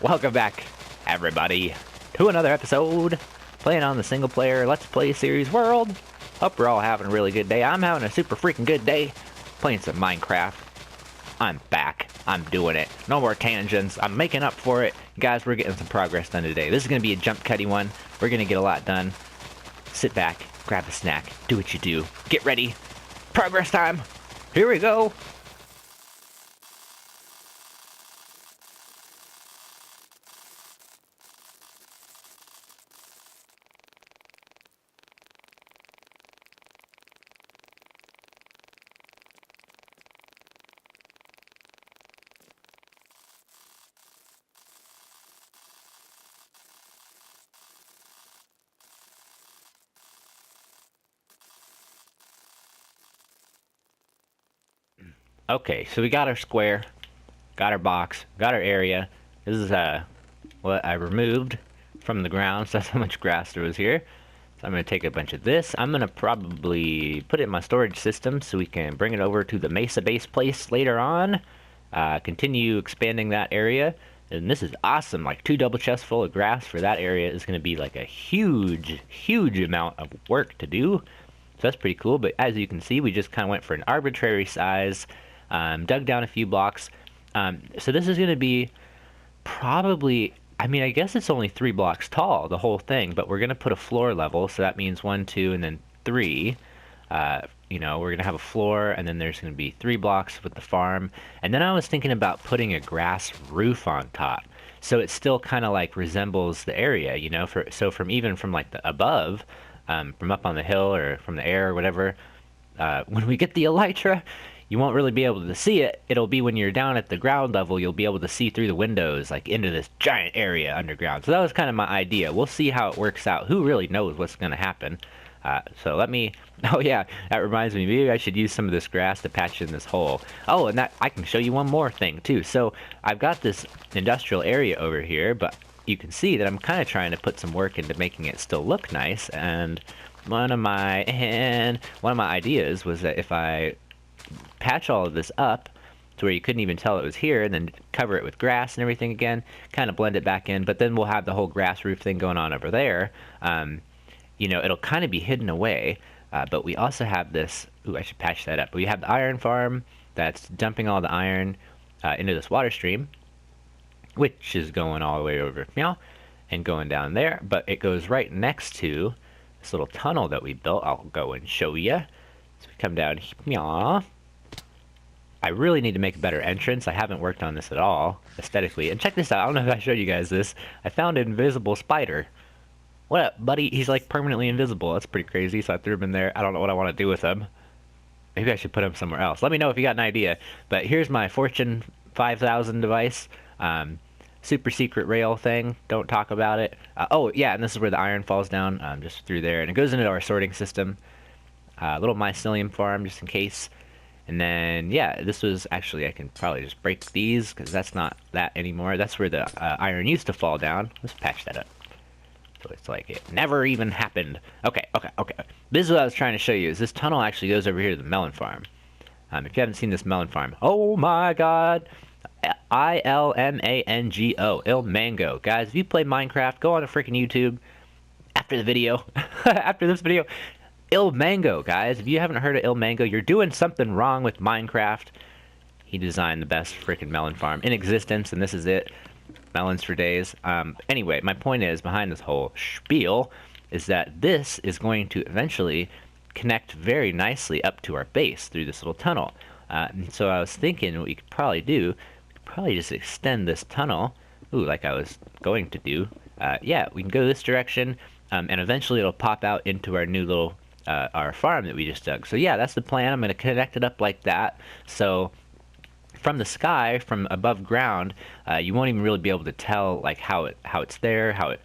Welcome back, everybody, to another episode playing on the single player Let's Play series world. Hope we're all having a really good day. I'm having a super freaking good day playing some Minecraft. I'm back. I'm doing it. No more tangents. I'm making up for it. Guys, we're getting some progress done today. This is going to be a jump cutty one. We're going to get a lot done. Sit back, grab a snack, do what you do. Get ready. Progress time. Here we go. Okay, so we got our square, got our box, got our area. This is what I removed from the ground, so that's how much grass there was here. So I'm going to take a bunch of this. I'm going to probably put it in my storage system so we can bring it over to the Mesa base place later on. Continue expanding that area. And this is awesome, like 2 double chests full of grass for that area is going to be like a huge, huge amount of work to do. So that's pretty cool, but as you can see, we just kind of went for an arbitrary size. Dug down a few blocks. So this is going to be probably, I mean, I guess it's only 3 blocks tall, the whole thing, but we're going to put a floor level, so that means 1, 2, and then 3. You know, we're going to have a floor, and then there's going to be 3 blocks with the farm. And then I was thinking about putting a grass roof on top, so it still kind of like resembles the area, you know, so from even from like the above, from up on the hill or from the air or whatever, when we get the elytra, you won't really be able to see it. It'll be when you're down at the ground level, you'll be able to see through the windows, like into this giant area underground. So that was kind of my idea. We'll see how it works out. Who really knows what's going to happen? So let me, oh yeah, that reminds me, maybe I should use some of this grass to patch in this hole. Oh, and that, I can show you one more thing too. So I've got this industrial area over here, but you can see that I'm kind of trying to put some work into making it still look nice. And one of my ideas was that if I patch all of this up to where you couldn't even tell it was here, and then cover it with grass and everything again, kind of blend it back in, but then we'll have the whole grass roof thing going on over there. You know, it'll kind of be hidden away, but we also have this, ooh, I should patch that up. We have the iron farm that's dumping all the iron into this water stream, which is going all the way over meow, and going down there, but it goes right next to this little tunnel that we built. I'll go and show you. So we come down here. I really need to make a better entrance. I haven't worked on this at all, aesthetically. And check this out. I don't know if I showed you guys this. I found an invisible spider. What up, buddy? He's like permanently invisible. That's pretty crazy, so I threw him in there. I don't know what I want to do with him. Maybe I should put him somewhere else. Let me know if you got an idea. But here's my Fortune 5000 device. Super secret rail thing. Don't talk about it. Oh, yeah, and this is where the iron falls down, just through there. And it goes into our sorting system. Little mycelium farm, just in case. And then, yeah, this was actually, I can probably just break these, because that's not that anymore. That's where the iron used to fall down. Let's patch that up. So it's like it never even happened. Okay. This is what I was trying to show you, is this tunnel actually goes over here to the melon farm. If you haven't seen this melon farm, oh my god. I-L-M-A-N-G-O, Il Mango. Guys, if you play Minecraft, go on to freaking YouTube after the video, after this video. Il Mango, guys. If you haven't heard of Il Mango, you're doing something wrong with Minecraft. He designed the best freaking melon farm in existence, and this is it. Melons for days. Anyway, my point is, behind this whole spiel, is that this is going to eventually connect very nicely up to our base through this little tunnel. And so I was thinking what we could probably do, we could probably just extend this tunnel, ooh, like I was going to do. Yeah, we can go this direction, and eventually it'll pop out into our new little our farm that we just dug. So yeah, that's the plan. I'm going to connect it up like that. So from the sky, from above ground, you won't even really be able to tell like how it's there, how it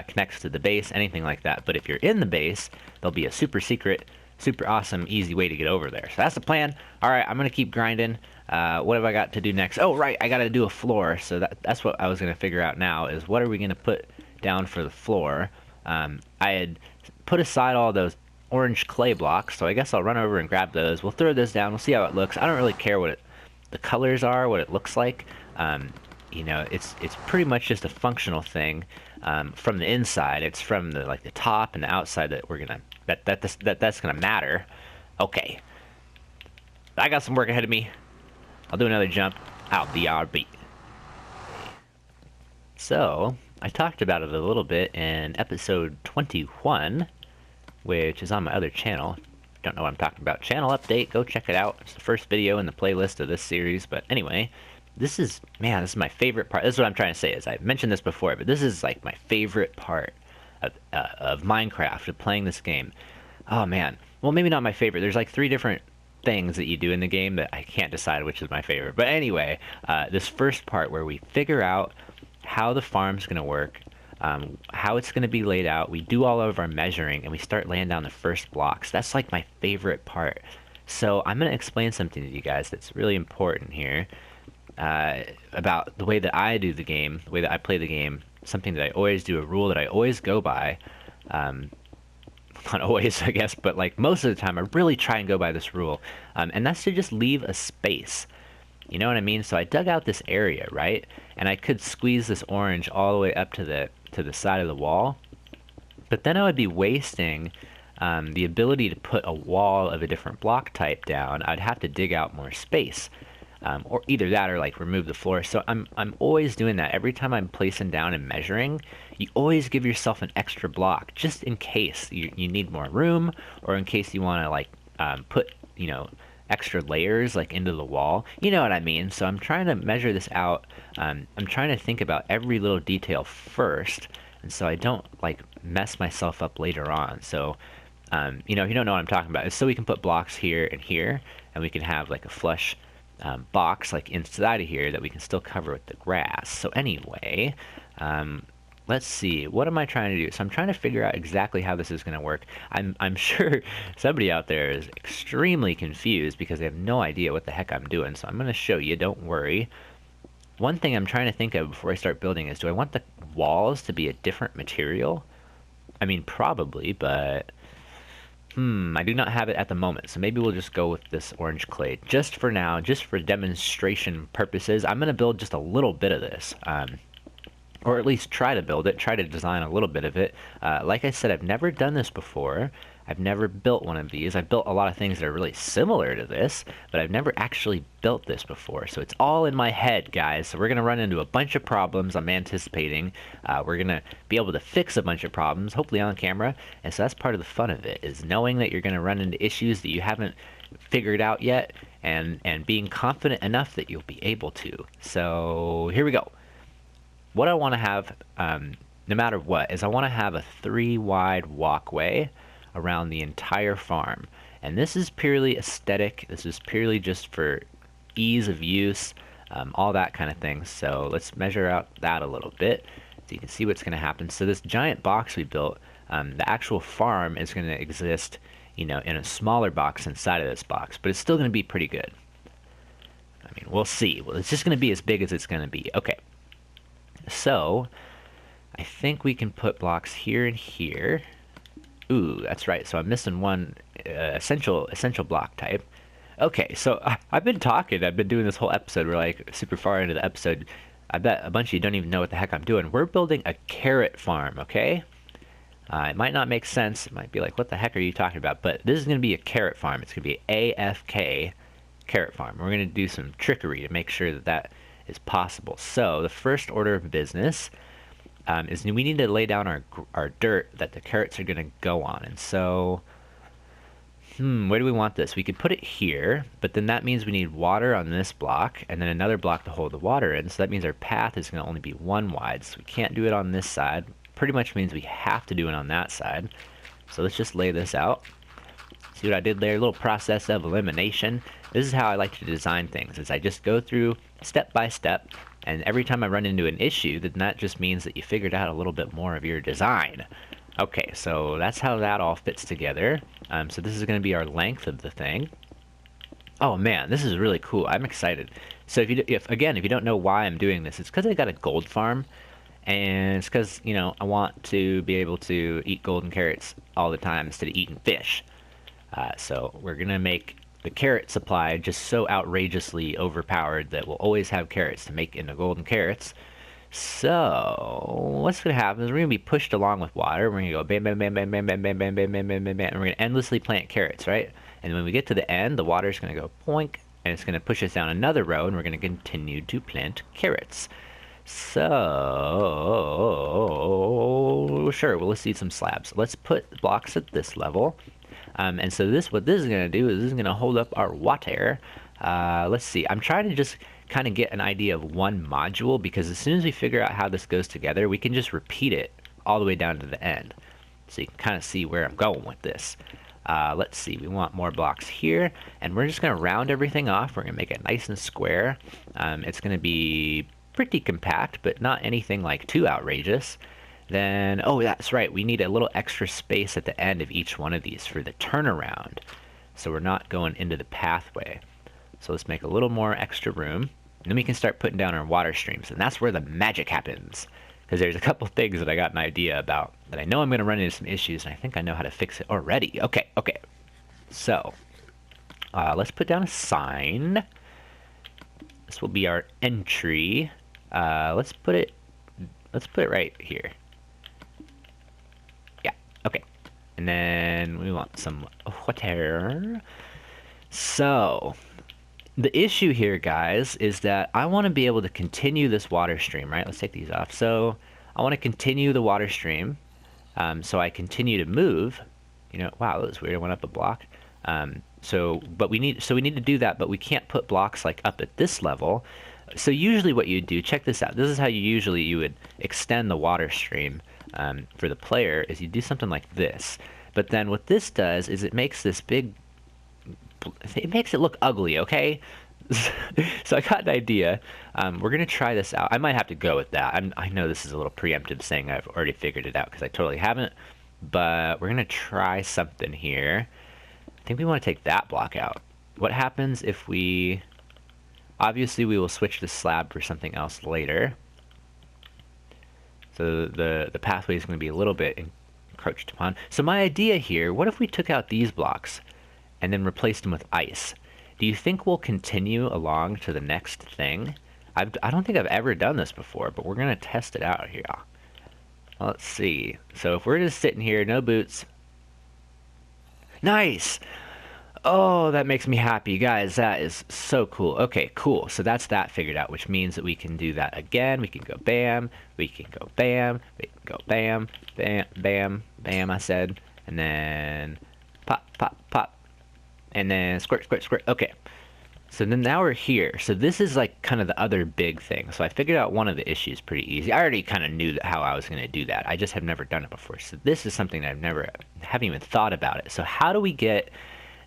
connects to the base, anything like that. But if you're in the base, there'll be a super secret, super awesome, easy way to get over there. So that's the plan. All right, I'm going to keep grinding. What have I got to do next? Oh, right, I got to do a floor. So that's what I was going to figure out now, is what are we going to put down for the floor. I had put aside all those orange clay blocks, so I guess I'll run over and grab those. We'll throw this down, we'll see how it looks. I don't really care what the colors are, what it looks like. you know, it's pretty much just a functional thing from the inside. It's from the like the top and the outside that we're gonna that's gonna matter. Okay, I got some work ahead of me. I'll do another jump. I'll be RB. So I talked about it a little bit in episode 21, which is on my other channel. Don't know what I'm talking about. Channel update. Go check it out. It's the first video in the playlist of this series. But anyway, this is my favorite part. This is what I'm trying to say. Is I've mentioned this before, but this is like my favorite part of Minecraft, of playing this game. Oh man. Well, maybe not my favorite. There's like 3 different things that you do in the game that I can't decide which is my favorite. But anyway, this first part where we figure out how the farm's going to work, how it's going to be laid out. We do all of our measuring, and we start laying down the first blocks. That's like my favorite part. So I'm going to explain something to you guys that's really important here about the way that I do the game, the way that I play the game, something that I always do, a rule that I always go by. Not always, I guess, but like most of the time, I really try and go by this rule, and that's to just leave a space. You know what I mean? So I dug out this area, right? And I could squeeze this orange all the way up to the side of the wall, but then I would be wasting the ability to put a wall of a different block type down. I'd have to dig out more space, or either that or like remove the floor. So I'm always doing that. Every time I'm placing down and measuring, you always give yourself an extra block just in case you need more room, or in case you want to like put, you know, extra layers like into the wall. You know what I mean? So I'm trying to measure this out. I'm trying to think about every little detail first, and so I don't like mess myself up later on. So you know, if you don't know what I'm talking about, it's so we can put blocks here and here, and we can have like a flush box like inside of here that we can still cover with the grass. So anyway, let's see, what am I trying to do? So I'm trying to figure out exactly how this is going to work. I'm sure somebody out there is extremely confused because they have no idea what the heck I'm doing. So I'm going to show you, don't worry. One thing I'm trying to think of before I start building is, do I want the walls to be a different material? I mean, probably, but I do not have it at the moment, so maybe we'll just go with this orange clay. Just for now, just for demonstration purposes, I'm going to build just a little bit of this. Or at least try to build it, try to design a little bit of it. Like I said, I've never done this before. I've never built one of these. I've built a lot of things that are really similar to this, but I've never actually built this before. So it's all in my head, guys. So we're going to run into a bunch of problems I'm anticipating. We're going to be able to fix a bunch of problems, hopefully on camera. And so that's part of the fun of it, is knowing that you're going to run into issues that you haven't figured out yet, and being confident enough that you'll be able to. So here we go. What I want to have, no matter what, is I want to have a 3-wide walkway around the entire farm. And this is purely aesthetic. This is purely just for ease of use, all that kind of thing. So let's measure out that a little bit so you can see what's going to happen. So this giant box we built, the actual farm is going to exist, you know, in a smaller box inside of this box, but it's still going to be pretty good. I mean, we'll see. Well, it's just going to be as big as it's going to be. Okay. So, I think we can put blocks here and here. Ooh, that's right. So I'm missing one essential block type. Okay, so I've been talking. I've been doing this whole episode. We're like super far into the episode. I bet a bunch of you don't even know what the heck I'm doing. We're building a carrot farm, okay? It might not make sense. It might be like, what the heck are you talking about? But this is going to be a carrot farm. It's going to be AFK carrot farm. We're going to do some trickery to make sure that that is possible. So the first order of business is we need to lay down our dirt that the carrots are going to go on. And so, where do we want this? We could put it here, but then that means we need water on this block, and then another block to hold the water in. So that means our path is going to only be 1 wide. So we can't do it on this side. Pretty much means we have to do it on that side. So let's just lay this out. See what I did there? A little process of elimination. This is how I like to design things, is I just go through step by step, and every time I run into an issue, then that just means that you figured out a little bit more of your design. Okay, so that's how that all fits together. So this is going to be our length of the thing. Oh man, this is really cool. I'm excited. So if you don't know why I'm doing this, it's because I got a gold farm, and it's because, you know, I want to be able to eat golden carrots all the time instead of eating fish. So we're gonna make the carrot supply just so outrageously overpowered that we'll always have carrots to make into golden carrots. So what's gonna happen is we're gonna be pushed along with water. We're gonna go bam, bam, bam, bam, bam, bam, bam, bam, bam, bam, bam, bam, bam, and we're gonna endlessly plant carrots, right? And when we get to the end, the water's gonna go poink, and it's gonna push us down another row, and we're gonna continue to plant carrots. So sure, well, let's see some slabs. Let's put blocks at this level. And so what this is gonna do is this is gonna hold up our water. Let's see. I'm trying to just kind of get an idea of one module, because as soon as we figure out how this goes together, we can just repeat it all the way down to the end. So you can kind of see where I'm going with this. Let's see, we want more blocks here, and we're just going to round everything off. We're going to make it nice and square. It's going to be pretty compact, but not anything like too outrageous. Then, oh, that's right, we need a little extra space at the end of each one of these for the turnaround, so we're not going into the pathway. So let's make a little more extra room, and then we can start putting down our water streams, and that's where the magic happens. Because there's a couple things that I got an idea about that I know I'm going to run into some issues, and I think I know how to fix it already. Okay. So, let's put down a sign. This will be our entry. Let's put it right here. Yeah, okay. And then we want some water. So, the issue here, guys, is that I want to be able to continue this water stream, right? Let's take these off. So I want to continue the water stream. So I continue to move. You know, wow, that was weird. I went up a block. So we need to do that, but we can't put blocks like up at this level. So usually what you do, check this out. This is how you would extend the water stream for the player, is you do something like this. But then what this does is it makes this big, it makes it look ugly, okay? So I got an idea. We're going to try this out. I might have to go with that. I know this is a little preemptive saying I've already figured it out, because I totally haven't. But we're going to try something here. I think we want to take that block out. What happens if we... Obviously, we will switch the slab for something else later. So the pathway is going to be a little bit encroached upon. So my idea here, what if we took out these blocks and then replaced them with ice? Do you think we'll continue along to the next thing? I don't think I've ever done this before, but we're going to test it out here. Let's see. So if we're just sitting here, no boots. Nice! Oh, that makes me happy. Guys, that is so cool. Okay, cool. So that's that figured out, which means that we can do that again. We can go bam, we can go bam, we can go bam, bam, bam, bam, I said. And then pop, pop, pop. And then squirt, squirt, squirt. Okay. So then now we're here. So this is like kind of the other big thing. So I figured out one of the issues pretty easy. I already kind of knew how I was going to do that. I just have never done it before. So this is something that haven't even thought about it. So how do we get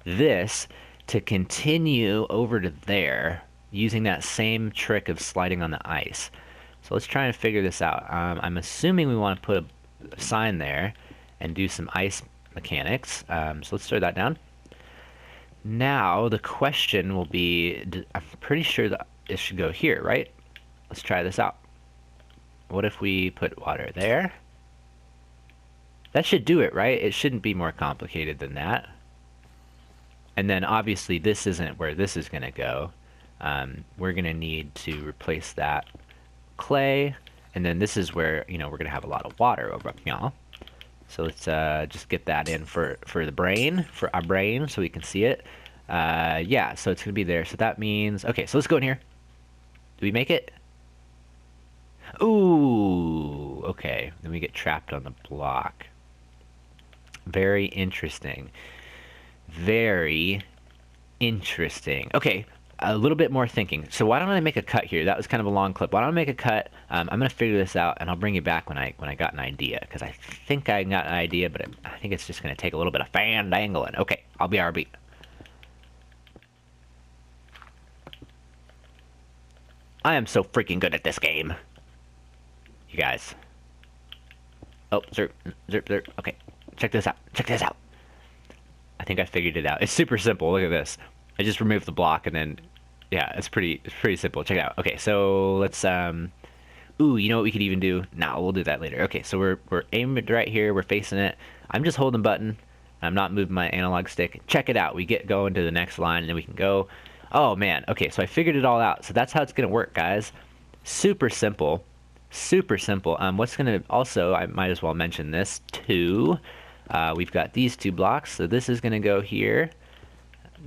this to continue over to there using that same trick of sliding on the ice? So let's try and figure this out. I'm assuming we want to put a sign there and do some ice mechanics. So let's throw that down. Now the question will be, I'm pretty sure that it should go here, right? Let's try this out. What if we put water there? That should do it, right? It shouldn't be more complicated than that. And then obviously this isn't where this is going to go. We're going to need to replace that clay, and then this is where, you know, we're going to have a lot of water over here. So let's just get that in for the brain, for our brain, so we can see it. Yeah, so it's going to be there. So that means, okay, so let's go in here. Do we make it? Ooh, okay. Then we get trapped on the block. Very interesting. Very interesting. Okay, a little bit more thinking. So why don't I make a cut here? That was kind of a long clip. Why don't I make a cut? I'm going to figure this out, and I'll bring you back when I got an idea, because I think I got an idea, but I think it's just going to take a little bit of fan-dangling. Okay, I'll be RB. I am so freaking good at this game. You guys. Oh, zerp, zerp, zerp. Okay, check this out. Check this out. I think I figured it out. It's super simple. Look at this. I just removed the block, and then, yeah, it's pretty simple. Check it out. Okay, so let's ooh, you know what we could even do? Nah, we'll do that later. Okay, so we're aiming right here. We're facing it. I'm just holding button. I'm not moving my analog stick. Check it out. We get going to the next line, and then we can go. Oh, man. Okay, so I figured it all out. So that's how it's going to work, guys. Super simple. Super simple. What's going to also, I might as well mention this, too. We've got these 2 blocks. So this is going to go here.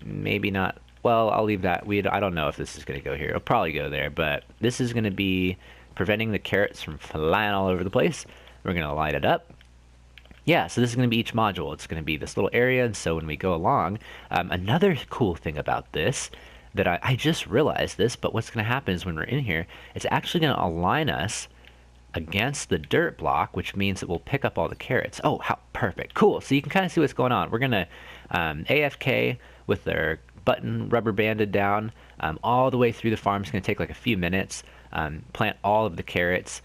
Maybe not. Well, I'll leave that. I don't know if this is going to go here. It'll probably go there, but this is going to be preventing the carrots from flying all over the place. We're going to light it up. Yeah, so this is going to be each module. It's going to be this little area, and so when we go along, another cool thing about this that I just realized this, but what's going to happen is when we're in here, it's actually going to align us against the dirt block, which means it will pick up all the carrots. Oh, how perfect. Cool. So you can kind of see what's going on. We're going to AFK with their button rubber banded down all the way through the farm. It's going to take like a few minutes. Plant all of the carrots.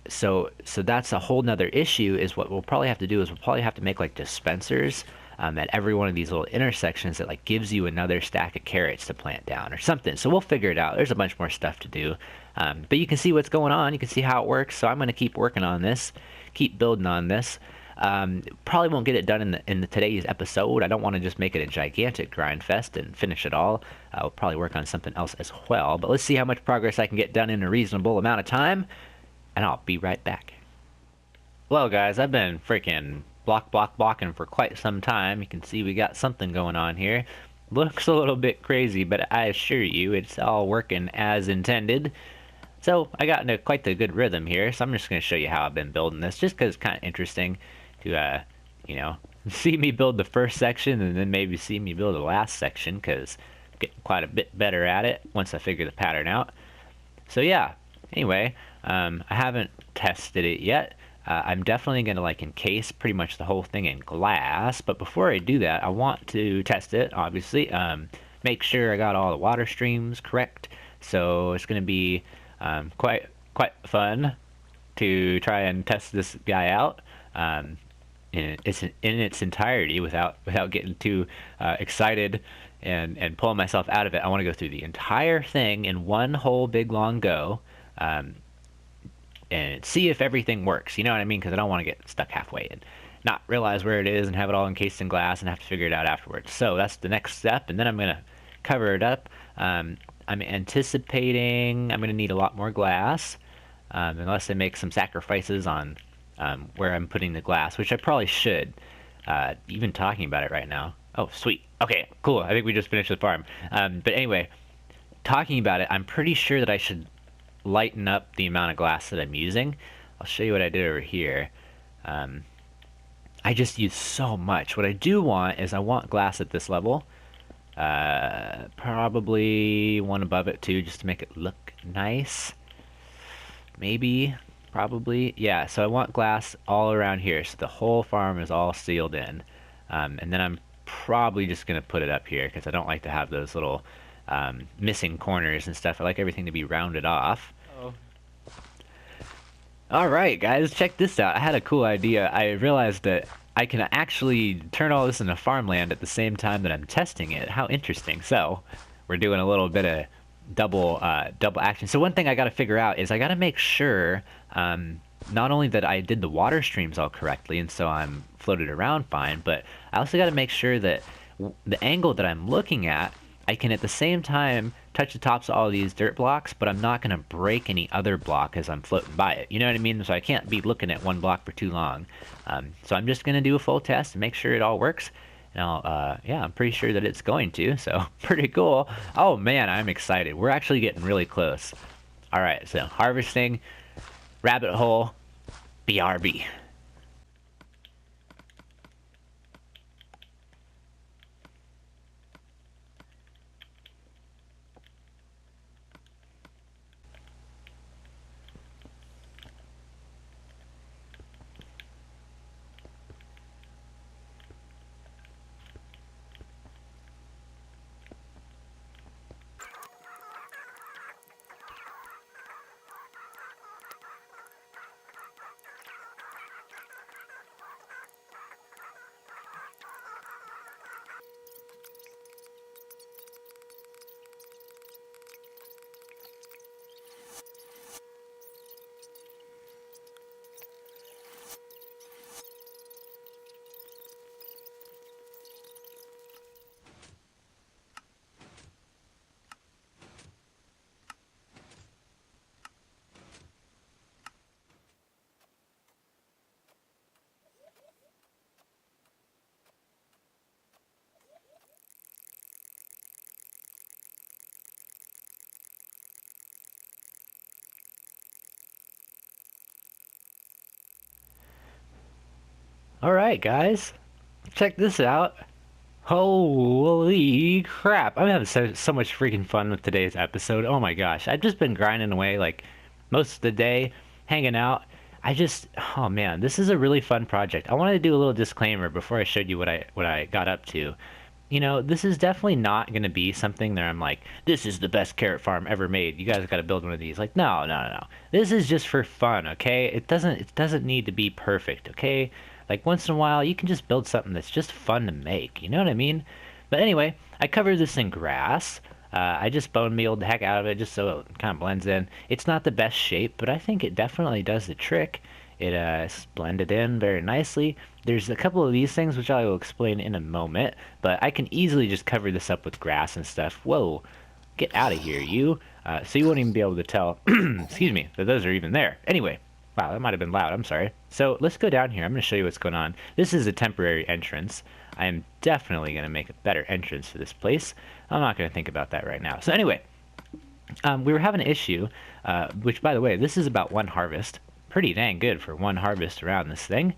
So that's a whole nother issue. Is what we'll probably have to do is we'll probably have to make like dispensers at every one of these little intersections that like gives you another stack of carrots to plant down or something. So we'll figure it out. There's a bunch more stuff to do. But you can see what's going on. You can see how it works. So I'm going to keep working on this, keep building on this. Probably won't get it done in today's episode. I don't want to just make it a gigantic grind fest and finish it all. I'll probably work on something else as well. But let's see how much progress I can get done in a reasonable amount of time. And I'll be right back. Well, guys, I've been freaking blocking for quite some time. You can see we got something going on here. Looks a little bit crazy, but I assure you it's all working as intended. So I got into quite the good rhythm here, so I'm just going to show you how I've been building this, just because it's kind of interesting to, you know, see me build the first section and then maybe see me build the last section, because I'm getting quite a bit better at it once I figure the pattern out. So yeah, anyway, I haven't tested it yet. I'm definitely going to like encase pretty much the whole thing in glass, but before I do that, I want to test it, obviously, make sure I got all the water streams correct. So it's going to be quite fun to try and test this guy out in its entirety without getting too excited and pulling myself out of it. I want to go through the entire thing in one whole big long go. And see if everything works, you know what I mean? Because I don't want to get stuck halfway and not realize where it is and have it all encased in glass and have to figure it out afterwards. So that's the next step, and then I'm going to cover it up. I'm anticipating I'm going to need a lot more glass, unless I make some sacrifices on where I'm putting the glass, which I probably should, even talking about it right now. Oh, sweet. Okay, cool. I think we just finished the farm. But anyway, talking about it, I'm pretty sure that I should lighten up the amount of glass that I'm using. I'll show you what I did over here. I just use so much. What I do want is I want glass at this level. Probably one above it too, just to make it look nice. Maybe, probably. Yeah, so I want glass all around here, so the whole farm is all sealed in. And then I'm probably just going to put it up here, because I don't like to have those little missing corners and stuff. I like everything to be rounded off. Alright guys, check this out. I had a cool idea. I realized that I can actually turn all this into farmland at the same time that I'm testing it. How interesting. So, we're doing a little bit of double action. So one thing I gotta figure out is I gotta make sure not only that I did the water streams all correctly and so I'm floated around fine, but I also gotta make sure that the angle that I'm looking at, I can at the same time touch the tops of all these dirt blocks, but I'm not going to break any other block as I'm floating by it. You know what I mean? So I can't be looking at one block for too long. So I'm just going to do a full test and make sure it all works. And yeah, I'm pretty sure that it's going to, so pretty cool. Oh man, I'm excited. We're actually getting really close. All right, so harvesting, rabbit hole, BRB. Alright, guys. Check this out. Holy crap. I'm having so much freaking fun with today's episode. Oh my gosh. I've just been grinding away like most of the day, hanging out. Oh man, this is a really fun project. I wanted to do a little disclaimer before I showed you what I got up to. You know, this is definitely not going to be something that I'm like, this is the best carrot farm ever made. You guys got to build one of these. Like, no, no, no, no. This is just for fun, okay? It doesn't need to be perfect, okay? Like once in a while, you can just build something that's just fun to make. You know what I mean? But anyway, I covered this in grass. I just bone mealed the heck out of it just so it kind of blends in. It's not the best shape, but I think it definitely does the trick. It's blended in very nicely. There's a couple of these things which I will explain in a moment, but I can easily just cover this up with grass and stuff. Whoa, get out of here, you. So you won't even be able to tell, excuse me, that those are even there. Anyway, wow, that might have been loud, I'm sorry. So let's go down here. I'm going to show you what's going on. This is a temporary entrance. I am definitely going to make a better entrance to this place. I'm not going to think about that right now. So anyway, we were having an issue, which by the way, this is about one harvest. Pretty dang good for one harvest around this thing,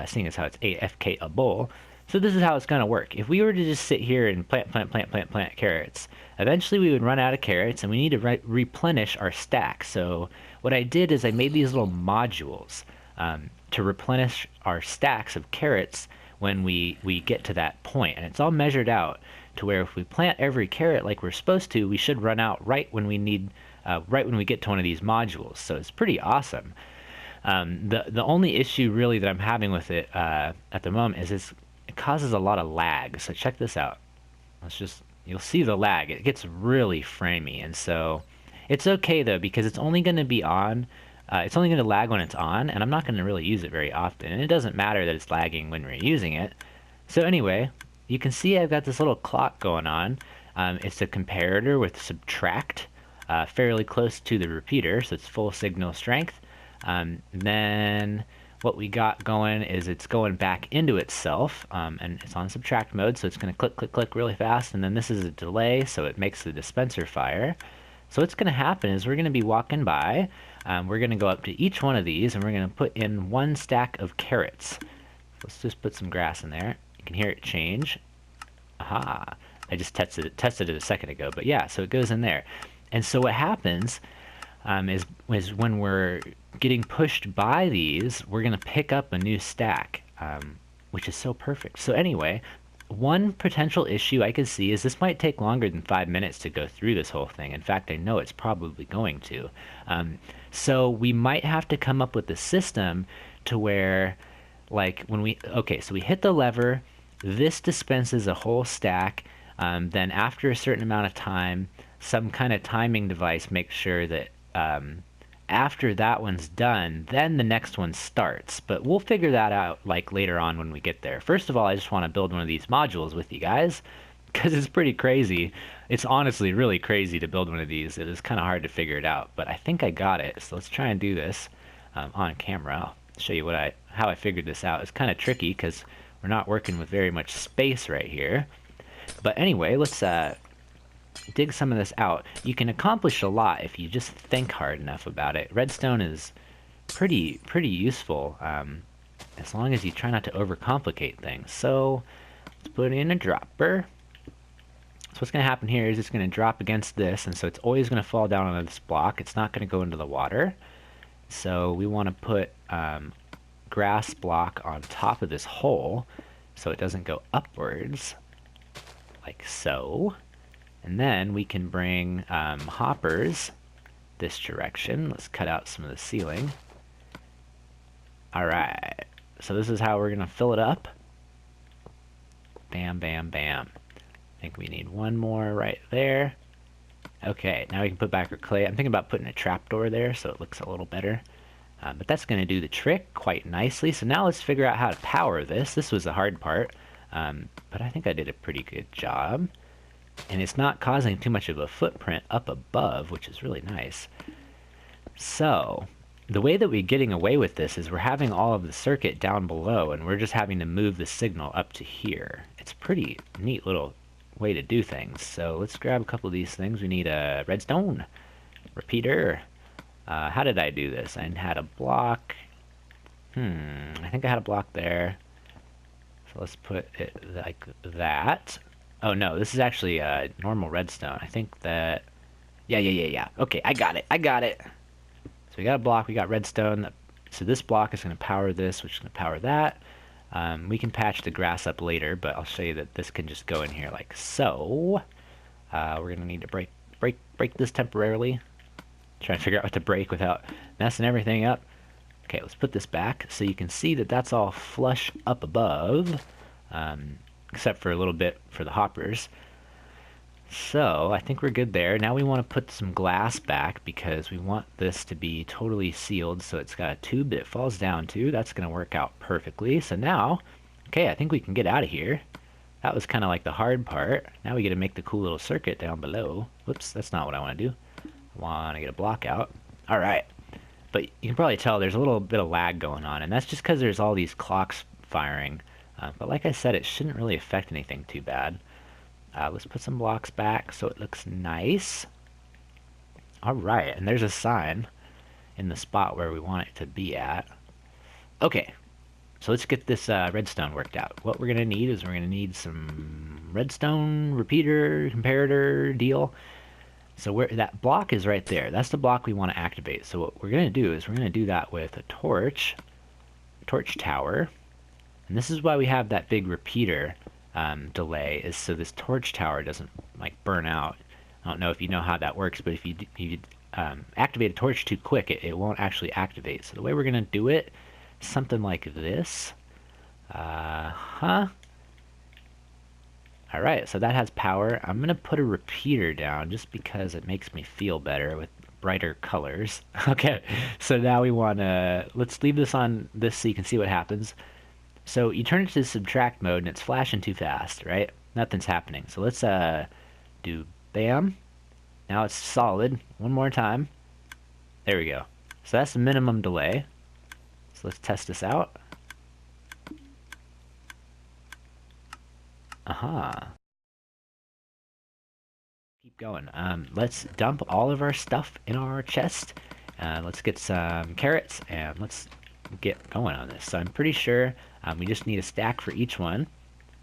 seeing as how it's AFK a bowl. So this is how it's going to work. If we were to just sit here and plant carrots, eventually we would run out of carrots and we need to replenish our stack. So what I did is I made these little modules to replenish our stacks of carrots when we get to that point. And it's all measured out to where if we plant every carrot like we're supposed to, we should run out right when we need, right when we get to one of these modules. So it's pretty awesome. The only issue really that I'm having with it at the moment is it causes a lot of lag. So check this out. You'll see the lag. It gets really framey, and so it's okay though because it's only going to be on. It's only going to lag when it's on, and I'm not going to really use it very often. And it doesn't matter that it's lagging when we're using it. So anyway, you can see I've got this little clock going on. It's a comparator with subtract, fairly close to the repeater, so it's full signal strength. Then what we got going is it's going back into itself, and it's on subtract mode, so it's going to click, click, click really fast, and then this is a delay, so it makes the dispenser fire. So what's going to happen is we're going to be walking by, we're going to go up to each one of these, and we're going to put in one stack of carrots. Let's just put some grass in there. You can hear it change. Aha! I just tested it a second ago, but yeah, so it goes in there. And so what happens is when we're getting pushed by these, we're going to pick up a new stack, which is so perfect. So anyway, one potential issue I could see is this might take longer than 5 minutes to go through this whole thing. In fact, I know it's probably going to. So we might have to come up with a system to where, like, so we hit the lever, this dispenses a whole stack, then after a certain amount of time, some kind of timing device makes sure that after that one's done, then the next one starts. But we'll figure that out like later on when we get there. First of all, I just want to build one of these modules with you guys because it's pretty crazy. It's honestly really crazy to build one of these. It is kind of hard to figure it out, but I think I got it. So let's try and do this on camera. I'll show you how I figured this out. It's kind of tricky because we're not working with very much space right here. But anyway, let's dig some of this out. You can accomplish a lot if you just think hard enough about it. Redstone is pretty useful as long as you try not to overcomplicate things. So let's put in a dropper. So what's going to happen here is it's going to drop against this, and so it's always going to fall down on this block. It's not going to go into the water. So we want to put grass block on top of this hole so it doesn't go upwards, like so. And then we can bring hoppers this direction. Let's cut out some of the ceiling. Alright, so this is how we're going to fill it up. Bam, bam, bam. I think we need one more right there. Okay, now we can put back our clay. I'm thinking about putting a trapdoor there so it looks a little better. But that's going to do the trick quite nicely. So now let's figure out how to power this. This was the hard part, but I think I did a pretty good job. And it's not causing too much of a footprint up above, which is really nice. So the way that we're getting away with this is we're having all of the circuit down below, and we're just having to move the signal up to here. It's a pretty neat little way to do things. So let's grab a couple of these things. We need a redstone repeater. How did I do this? I had a block. I think I had a block there. So let's put it like that. Oh no, this is actually normal redstone. I think that, yeah. Okay, I got it. So we got a block, we got redstone. So this block is going to power this, which is going to power that. We can patch the grass up later, but I'll show you that this can just go in here like so. We're going to need to break this temporarily. Trying to figure out what to break without messing everything up. Okay, let's put this back so you can see that that's all flush up above, except for a little bit for the hoppers. So I think we're good there. Now we want to put some glass back because we want this to be totally sealed, so it's got a tube that it falls down to. That's going to work out perfectly. So now, okay, I think we can get out of here. That was kind of like the hard part. Now we get to make the cool little circuit down below. Whoops, that's not what I want to do. I want to get a block out. All right. But you can probably tell there's a little bit of lag going on, and that's just because there's all these clocks firing. But like I said, it shouldn't really affect anything too bad. Let's put some blocks back so it looks nice. All right, and there's a sign in the spot where we want it to be at. Okay, so let's get this redstone worked out. What we're going to need is we're going to need some redstone repeater, comparator deal. So where that block is right there, that's the block we want to activate. So what we're going to do is we're going to do that with a torch tower. And this is why we have that big repeater delay, is so this torch tower doesn't like burn out. I don't know if you know how that works, but if you activate a torch too quick, it won't actually activate. So the way we're going to do it is something like this. Alright, so that has power. I'm going to put a repeater down just because it makes me feel better with brighter colors. Okay, so now we want to, let's leave this on this so you can see what happens. So you turn it to subtract mode and it's flashing too fast, right? Nothing's happening. So let's do bam. Now it's solid. One more time. There we go. So that's the minimum delay. So let's test this out. Aha. Keep going. Let's dump all of our stuff in our chest. Let's get some carrots and let's get going on this. So I'm pretty sure we just need a stack for each one.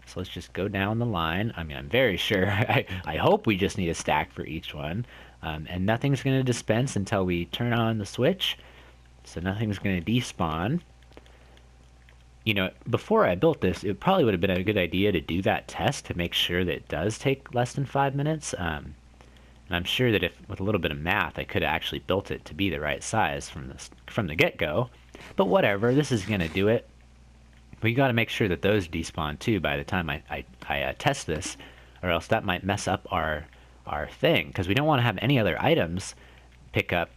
So let's just go down the line. I mean, I'm very sure. I hope we just need a stack for each one. And nothing's going to dispense until we turn on the switch. So nothing's going to despawn. You know, before I built this, it probably would have been a good idea to do that test to make sure that it does take less than 5 minutes. And I'm sure that if with a little bit of math, I could have actually built it to be the right size from the get-go. But whatever, this is going to do it. But you got to make sure that those despawn too by the time I test this, or else that might mess up our thing, because we don't want to have any other items picked up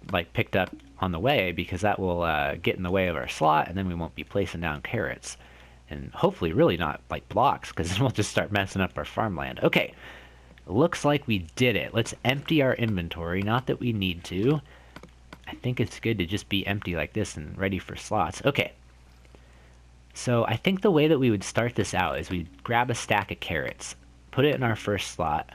on the way, because that will get in the way of our slot, and then we won't be placing down carrots, and hopefully really not like blocks, because then we'll just start messing up our farmland. Okay, looks like we did it. Let's empty our inventory. Not that we need to. I think it's good to just be empty like this and ready for slots. Okay. So I think the way that we would start this out is we'd grab a stack of carrots, put it in our first slot.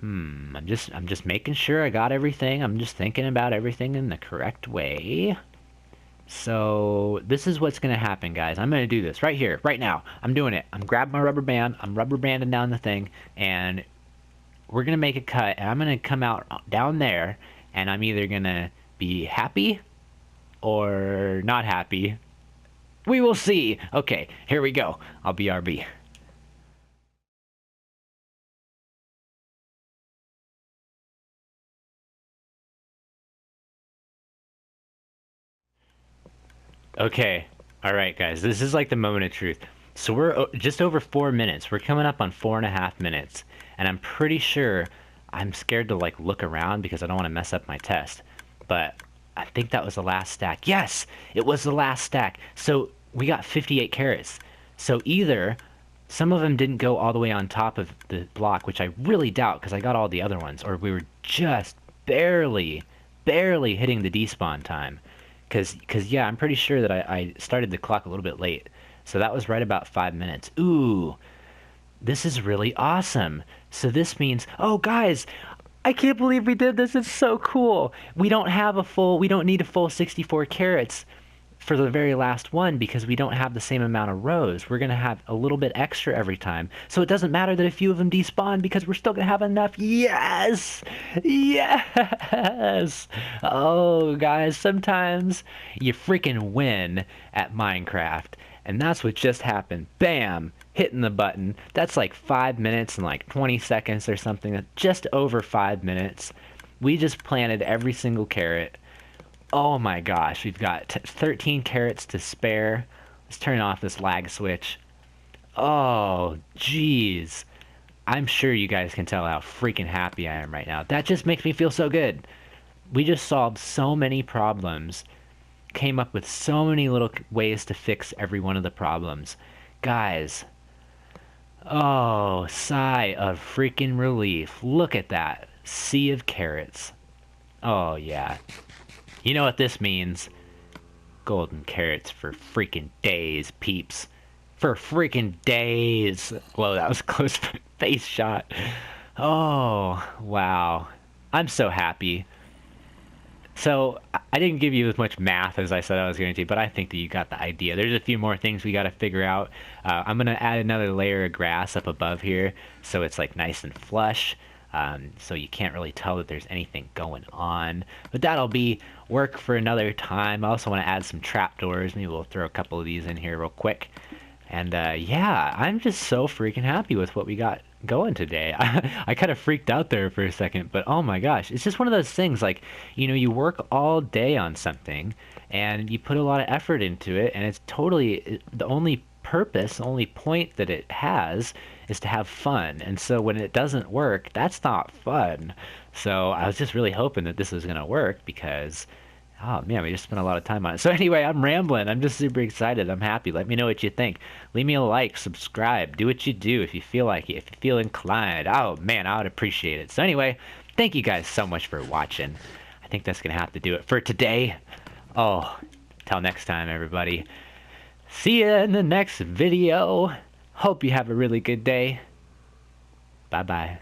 I'm just making sure I got everything. I'm just thinking about everything in the correct way. So this is what's going to happen, guys. I'm going to do this right here, right now. I'm doing it. I'm grabbing my rubber band. I'm rubber banding down the thing, and we're going to make a cut, and I'm going to come out down there, and I'm either going to be happy or not happy. We will see. Okay, here we go. I'll BRB. Okay, alright guys, this is like the moment of truth. So we're just over 4 minutes. We're coming up on 4.5 minutes. And I'm pretty sure I'm scared to like look around because I don't want to mess up my test. But I think that was the last stack. Yes, it was the last stack. So we got 58 carrots. So either some of them didn't go all the way on top of the block, which I really doubt because I got all the other ones, or we were just barely hitting the despawn time. Because yeah, I'm pretty sure that I started the clock a little bit late. So that was right about 5 minutes. Ooh, this is really awesome. So this means, oh guys, I can't believe we did this. It's so cool. We don't need a full 64 carats. for the very last one because we don't have the same amount of rows. We're going to have a little bit extra every time. So it doesn't matter that a few of them despawn because we're still going to have enough. Yes! Yes! Oh, guys, sometimes you freaking win at Minecraft. And that's what just happened. Bam! Hitting the button. That's like 5 minutes and like 20 seconds or something. Just over 5 minutes. We just planted every single carrot. Oh my gosh, we've got 13 carrots to spare. Let's turn off this lag switch. Oh, jeez. I'm sure you guys can tell how freaking happy I am right now. That just makes me feel so good. We just solved so many problems. Came up with so many little ways to fix every one of the problems. Guys. Oh, sigh of freaking relief. Look at that. Sea of carrots. Oh, yeah. You know what this means? Golden carrots for freaking days, peeps. For freaking days. Whoa, that was a close face shot. Oh, wow. I'm so happy. So, I didn't give you as much math as I said I was going to, but I think that you got the idea. There's a few more things we got to figure out. I'm going to add another layer of grass up above here, so it's like nice and flush. So you can't really tell that there's anything going on. But that'll be work for another time. I also want to add some trapdoors. Maybe we'll throw a couple of these in here real quick. And yeah, I'm just so freaking happy with what we got going today. I kind of freaked out there for a second, but oh my gosh, it's just one of those things like, you know, you work all day on something and you put a lot of effort into it, and it's totally the only purpose, the only point that it has is to have fun. And so when it doesn't work, that's not fun. So I was just really hoping that this was going to work because, oh man, we just spent a lot of time on it. So anyway, I'm rambling. I'm just super excited. I'm happy. Let me know what you think. Leave me a like, subscribe, do what you do if you feel like it, if you feel inclined. Oh man, I would appreciate it. So anyway, thank you guys so much for watching. I think that's going to have to do it for today. Oh, till next time, everybody. See you in the next video. Hope you have a really good day. Bye-bye.